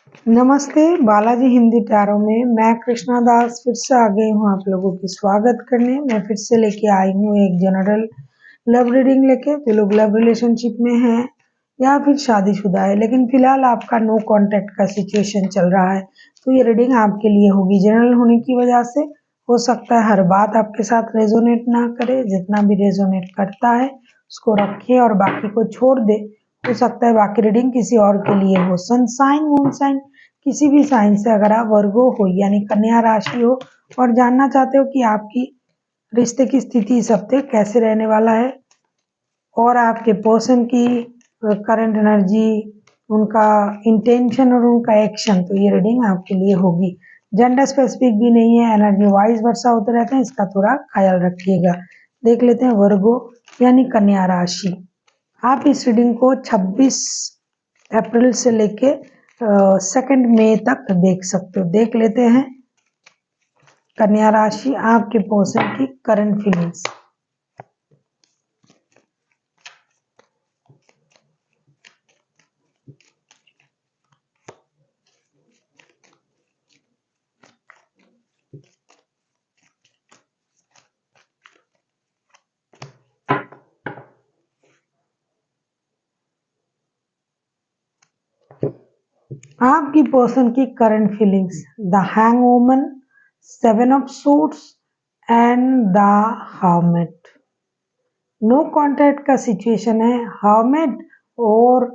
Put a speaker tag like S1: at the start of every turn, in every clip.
S1: नमस्ते, बालाजी हिंदी टैरो में मैं कृष्णा दास फिर से आ गई हूँ आप लोगों की स्वागत करने। मैं फिर से लेके आई हूँ एक जनरल लव रीडिंग लेके। जो लोग लव रिलेशनशिप में हैं या फिर शादीशुदा है लेकिन फिलहाल आपका नो कांटेक्ट का सिचुएशन चल रहा है, तो ये रीडिंग आपके लिए होगी। जनरल होने की वजह से हो सकता है हर बात आपके साथ रेजोनेट ना करे, जितना भी रेजोनेट करता है उसको रखे और बाकी को छोड़ दे। हो सकता है बाकी रीडिंग किसी और के लिए हो। सन साइन, मून साइन, किसी भी साइन से अगर आप वर्गो हो यानी कन्या राशि हो और जानना चाहते हो कि आपकी रिश्ते की स्थिति इस हफ्ते कैसे रहने वाला है और आपके पर्सन की करंट एनर्जी, उनका इंटेंशन और उनका एक्शन, तो ये रीडिंग आपके लिए होगी। जेंडर स्पेसिफिक भी नहीं है, एनर्जी वाइज वर्षा होते रहते हैं, इसका थोड़ा ख्याल रखिएगा। देख लेते हैं वर्गो यानी कन्या राशि। आप इस रीडिंग को 26 अप्रैल से लेके 2 मई तक देख सकते हो। देख लेते हैं कन्या राशि आपके पर्सन की करंट फीलिंग्स। आपकी पर्सन की current feelings, the hang woman, 7 of suits and the hermit. No contact का सिचुएशन है। हर्मिट और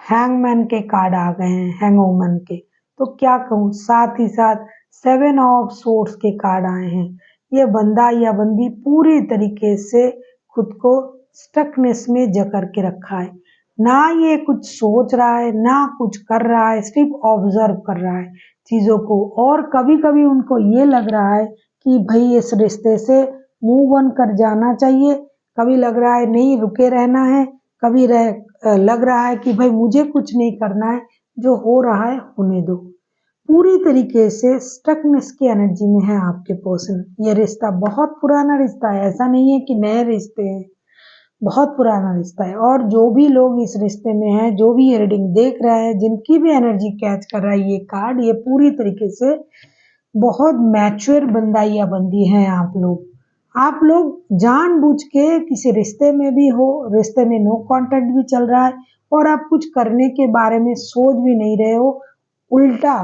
S1: हैंगमैन के कार्ड आ गए हैं, हैंग वुमन के, तो क्या कहूँ। साथ ही साथ 7 ऑफ सोर्ड्स के कार्ड आए हैं। ये बंदा या बंदी पूरी तरीके से खुद को स्टकनेस में जकड़ के रखा है। ना ये कुछ सोच रहा है ना कुछ कर रहा है, सिर्फ ऑब्जर्व कर रहा है चीजों को। और कभी कभी उनको ये लग रहा है कि भाई इस रिश्ते से मूव ऑन कर जाना चाहिए, कभी लग रहा है नहीं रुके रहना है, कभी लग रहा है कि भाई मुझे कुछ नहीं करना है, जो हो रहा है होने दो। पूरी तरीके से स्टकनेस की एनर्जी में है आपके पर्सन। ये रिश्ता बहुत पुराना रिश्ता है, ऐसा नहीं है कि नए रिश्ते हैं, बहुत पुराना रिश्ता है। और जो भी लोग इस रिश्ते में हैं, जो भी ये रीडिंग देख रहा है, जिनकी भी एनर्जी कैच कर रहा है ये कार्ड, ये पूरी तरीके से बहुत मैच्योर बंदा या बंदी हैं आप लोग। आप लोग जानबूझ के किसी रिश्ते में भी हो, रिश्ते में नो कांटेक्ट भी चल रहा है और आप कुछ करने के बारे में सोच भी नहीं रहे हो। उल्टा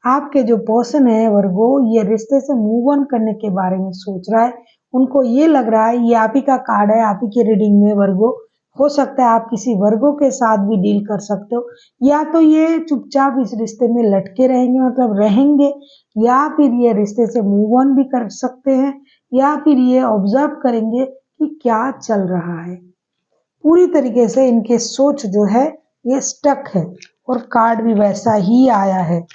S1: आपके जो पर्सन है वर्गो, ये रिश्ते से मूव ऑन करने के बारे में सोच रहा है। उनको ये लग रहा है, ये आप ही का कार्ड है आप ही की रीडिंग में वर्गो। हो सकता है आप किसी वर्गो के साथ भी डील कर सकते हो, या तो ये चुपचाप इस रिश्ते में लटके रहेंगे, मतलब रहेंगे, या फिर ये रिश्ते से मूव ऑन भी कर सकते हैं, या फिर ये ऑब्जर्व करेंगे कि क्या चल रहा है। पूरी तरीके से इनके सोच जो है ये स्टक है और कार्ड भी वैसा ही आया है।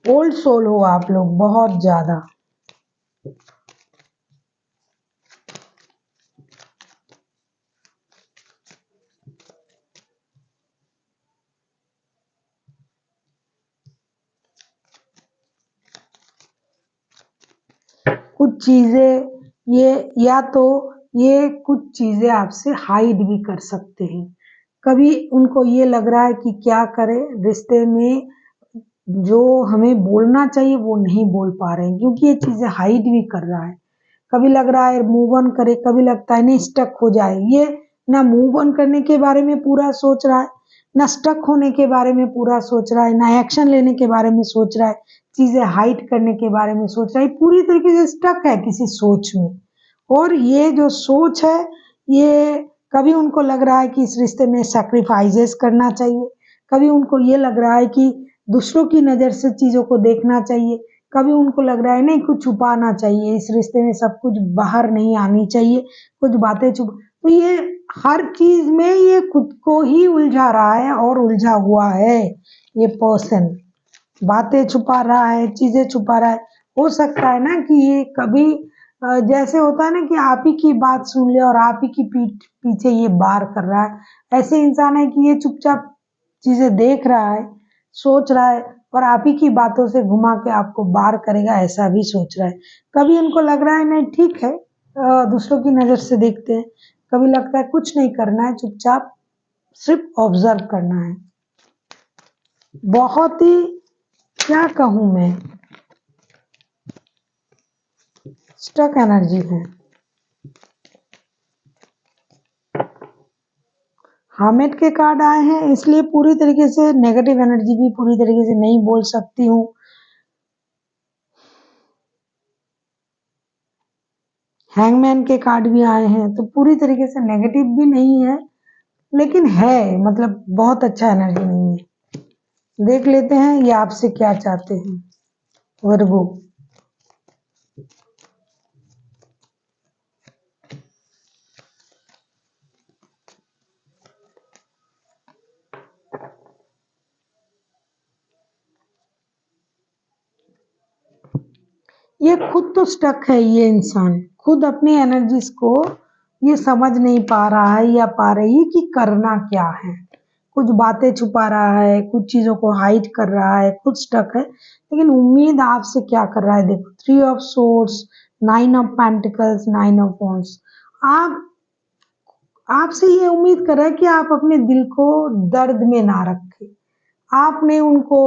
S1: ओल्ड सोल हो आप लोग बहुत ज्यादा। कुछ चीजें ये, या तो ये कुछ चीजें आपसे हाइड भी कर सकते हैं। कभी उनको ये लग रहा है कि क्या करें, रिश्ते में जो हमें बोलना चाहिए वो नहीं बोल पा रहे हैं क्योंकि ये चीजें हाइड भी कर रहा है। कभी लग रहा है मूव ऑन करे, कभी लगता है नहीं स्टक हो जाए। ये ना मूव ऑन करने के बारे में पूरा सोच रहा है, ना स्टक होने के बारे में पूरा सोच रहा है, ना एक्शन लेने के बारे में सोच रहा है, चीजें हाइड करने के बारे में सोच रहा है। पूरी तरीके से स्टक है किसी सोच में। और ये जो सोच है, ये कभी उनको लग रहा है कि इस रिश्ते में सैक्रिफाइसेस करना चाहिए, कभी उनको ये लग रहा है कि दूसरों की नज़र से चीज़ों को देखना चाहिए, कभी उनको लग रहा है नहीं कुछ छुपाना चाहिए, इस रिश्ते में सब कुछ बाहर नहीं आनी चाहिए, कुछ बातें छुप। तो ये हर चीज में ये खुद को ही उलझा रहा है और उलझा हुआ है। ये पर्सन बातें छुपा रहा है, चीजें छुपा रहा है। हो सकता है ना कि ये कभी जैसे होता है ना कि आप ही की बात सुन ले और आप ही की पीठ पीछे ये बार कर रहा है। ऐसे इंसान है कि ये चुपचाप चीजें देख रहा है, सोच रहा है और आप ही की बातों से घुमा के आपको बार करेगा, ऐसा भी सोच रहा है। कभी उनको लग रहा है नहीं ठीक है, दूसरों की नजर से देखते हैं, कभी लगता है कुछ नहीं करना है, चुपचाप सिर्फ ऑब्जर्व करना है। बहुत ही, क्या कहूं मैं, स्टक एनर्जी है। हामिद के कार्ड आए हैं, इसलिए पूरी तरीके से नेगेटिव एनर्जी भी पूरी तरीके से नहीं बोल सकती हूँ। हैंगमैन के कार्ड भी आए हैं, तो पूरी तरीके से नेगेटिव भी नहीं है, लेकिन है, मतलब बहुत अच्छा एनर्जी नहीं है। देख लेते हैं ये आपसे क्या चाहते हैं, वर्गो। ये खुद तो स्टक है, ये इंसान खुद अपनी एनर्जीज को ये समझ नहीं पा रहा है या पा रही है कि करना क्या है। कुछ बातें छुपा रहा है, कुछ चीजों को हाइड कर रहा है, खुद स्टक है। लेकिन उम्मीद आपसे क्या कर रहा है, देखो, 3 of swords, 9 of pentacles, 9 of wands. आप आपसे ये उम्मीद कर रहा है कि आप अपने दिल को दर्द में ना रखें। आपने उनको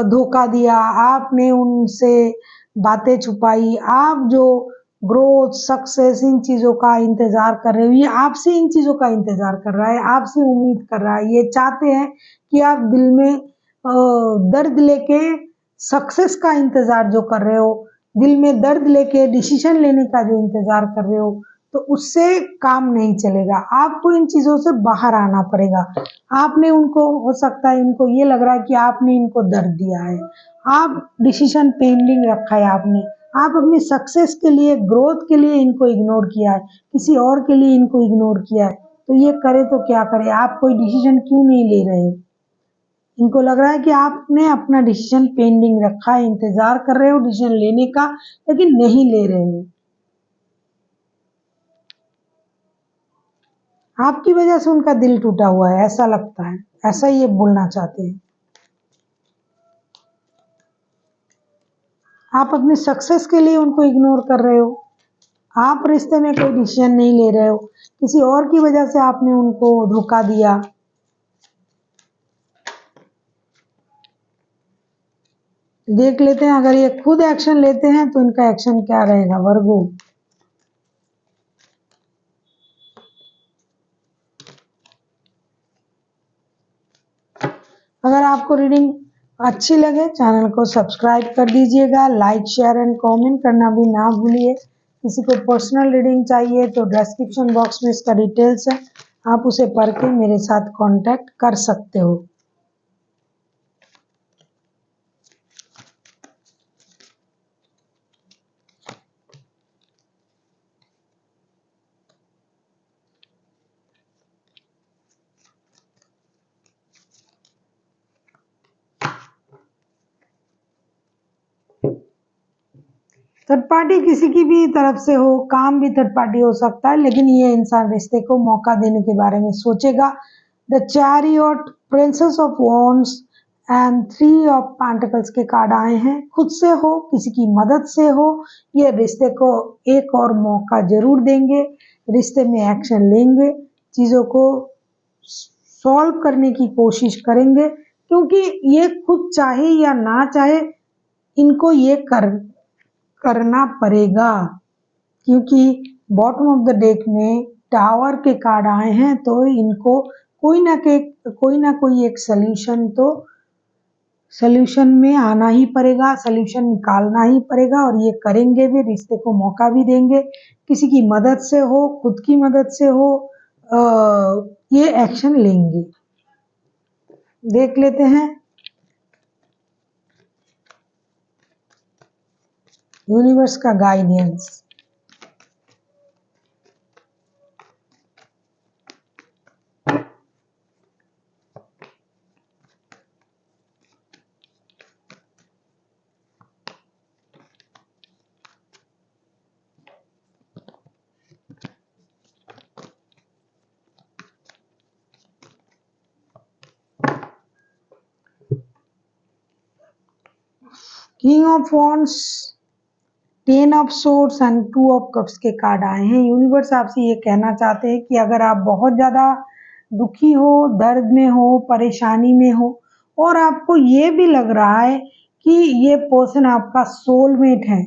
S1: धोखा दिया, आपने उनसे बातें छुपाई, आप जो ग्रोथ, सक्सेस, इन चीज़ों का इंतज़ार कर रहे हो, ये आपसे इन चीज़ों का इंतज़ार कर रहा है, आपसे उम्मीद कर रहा है। ये चाहते हैं कि आप दिल में दर्द लेके सक्सेस का इंतज़ार जो कर रहे हो, दिल में दर्द लेके डिसीजन लेने का जो इंतज़ार कर रहे हो, तो उससे काम नहीं चलेगा। आपको इन चीज़ों से बाहर आना पड़ेगा। आपने उनको, हो सकता है इनको ये लग रहा है कि आपने इनको दर्द दिया है, आप डिसीजन पेंडिंग रखा है आपने, आप अपनी सक्सेस के लिए, ग्रोथ के लिए इनको इग्नोर किया है, किसी और के लिए इनको इग्नोर किया है। तो ये करे तो क्या करे, आप कोई डिसीजन क्यों नहीं ले रहे हो? इनको लग रहा है कि आपने अपना डिसीजन पेंडिंग रखा है, इंतजार कर रहे हो डिसीजन लेने का, लेकिन नहीं ले रहे हो। आपकी वजह से उनका दिल टूटा हुआ है, ऐसा लगता है, ऐसा ये बोलना चाहते हैं। आप अपनी सक्सेस के लिए उनको इग्नोर कर रहे हो। आप रिश्ते में कोई डिसीजन नहीं ले रहे हो, किसी और की वजह से आपने उनको धोखा दिया। देख लेते हैं अगर ये खुद एक्शन लेते हैं तो इनका एक्शन क्या रहेगा, वर्गो। अगर आपको रीडिंग अच्छी लगे, चैनल को सब्सक्राइब कर दीजिएगा, लाइक, शेयर एंड कमेंट करना भी ना भूलिए। किसी को पर्सनल रीडिंग चाहिए तो डिस्क्रिप्शन बॉक्स में इसका डिटेल्स है, आप उसे पढ़ के मेरे साथ कांटेक्ट कर सकते हो। थर्ड पार्टी किसी की भी तरफ से हो, काम भी थर्ड पार्टी हो सकता है, लेकिन ये इंसान रिश्ते को मौका देने के बारे में सोचेगा। The chariot, princess of wands and 3 of pentacles के कार्ड आए हैं। खुद से हो, किसी की मदद से हो, ये रिश्ते को एक और मौका जरूर देंगे, रिश्ते में एक्शन लेंगे, चीज़ों को सॉल्व करने की कोशिश करेंगे, क्योंकि ये खुद चाहे या ना चाहे इनको ये करना पड़ेगा। क्योंकि बॉटम ऑफ द डेक में टावर के कार्ड आए हैं, तो इनको कोई ना कोई एक सल्यूशन में आना ही पड़ेगा, सल्यूशन निकालना ही पड़ेगा, और ये करेंगे भी, रिश्ते को मौका भी देंगे। किसी की मदद से हो, खुद की मदद से हो, ये एक्शन लेंगे। देख लेते हैं यूनिवर्स का guidance. King of wands, 10 of swords and 2 of cups के कार्ड आए हैं। यूनिवर्स आपसे ये कहना चाहते हैं कि अगर आप बहुत ज़्यादा दुखी हो, दर्द में हो, परेशानी में हो और आपको ये भी लग रहा है कि ये पर्सन आपका सोलमेट है,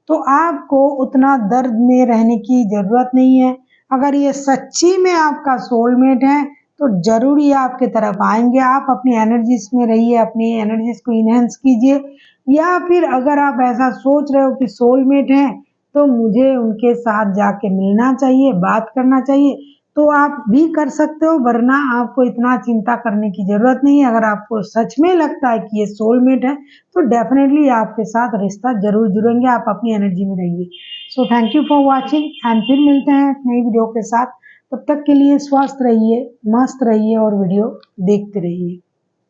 S1: तो आपको उतना दर्द में रहने की ज़रूरत नहीं है। अगर ये सच्ची में आपका सोलमेट है तो ज़रूर ये आपके तरफ आएँगे। आप अपनी एनर्जीज़ में रहिए, अपनी एनर्जीज़ को एनहांस कीजिए, या फिर अगर आप ऐसा सोच रहे हो कि सोलमेट है तो मुझे उनके साथ जाके मिलना चाहिए, बात करना चाहिए, तो आप भी कर सकते हो, वरना आपको इतना चिंता करने की ज़रूरत नहीं है। अगर आपको सच में लगता है कि ये सोलमेट है तो डेफ़िनेटली आपके साथ रिश्ता ज़रूर जुड़ेंगे। आप अपनी एनर्जी में रहिए। So thank you for watching and फिर मिलते हैं एक नई वीडियो के साथ। तब तक के लिए स्वस्थ रहिए, मस्त रहिए और वीडियो देखते रहिए।